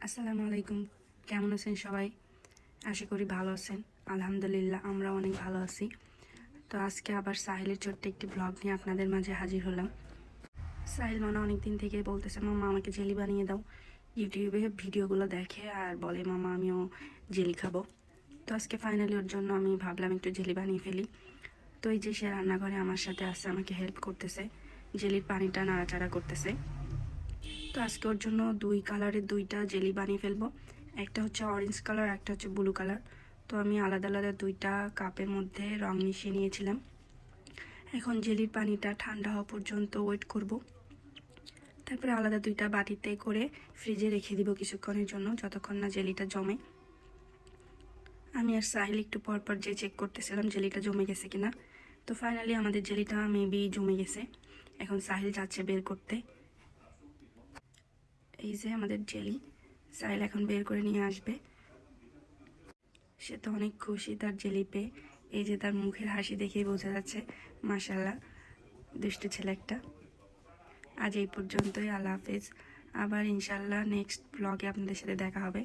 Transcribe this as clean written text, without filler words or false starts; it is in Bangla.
আসসালামু আলাইকুম। কেমন আছেন সবাই? আশা করি ভালো আছেন। আলহামদুলিল্লাহ আমরা অনেক ভালো আছি। তো আজকে আবার সাহিলের ছোট্ট একটি ব্লগ নিয়ে আপনাদের মাঝে হাজির হলাম। সাহিল মানা অনেক দিন থেকে বলতেছে মামা আমাকে জেলি বানিয়ে দাও। ইউটিউবে ভিডিওগুলো দেখে আর বলে মামা আমিও জেলি খাবো। তো আজকে ফাইনালি ওর জন্য আমি ভাবলাম একটু জেলি বানিয়ে ফেলি। তো এই যে সে রান্নাঘরে আমার সাথে আসছে, আমাকে হেল্প করতেছে, জেলির পানিটা নাড়াচাড়া করতেছে। তো আজকে ওর জন্য দুই কালারের দুইটা জেলি বানিয়ে ফেলবো। একটা হচ্ছে অরেঞ্জ কালার, একটা হচ্ছে ব্লু কালার। তো আমি আলাদা আলাদা দুইটা কাপের মধ্যে রং মিশিয়ে নিয়েছিলাম। এখন জেলির পানিটা ঠান্ডা হওয়া পর্যন্ত ওয়েট করব। তারপরে আলাদা দুইটা বাটিতে করে ফ্রিজে রেখে দিব কিছুক্ষণের জন্য, যতক্ষণ না জেলিটা জমে। আমি আর সাহিল একটু পরপর যে চেক করতেছিলাম জেলিটা জমে গেছে কিনা। তো ফাইনালি আমাদের জেলিটা মেবি জমে গেছে। এখন সাহিল যাচ্ছে বের করতে। এই যে আমাদের জেলি, সাহিল এখন বের করে নিয়ে আসবে। সে তো অনেক খুশি তার জেলি পেয়ে। এই যে তার মুখের হাসি দেখেই বোঝা যাচ্ছে মাশাআল্লাহ দুষ্টু ছেলে একটা। আজ এই পর্যন্তই, আল্লাহ হাফেজ। আবার ইনশাল্লাহ নেক্সট ব্লগে আপনাদের সাথে দেখা হবে।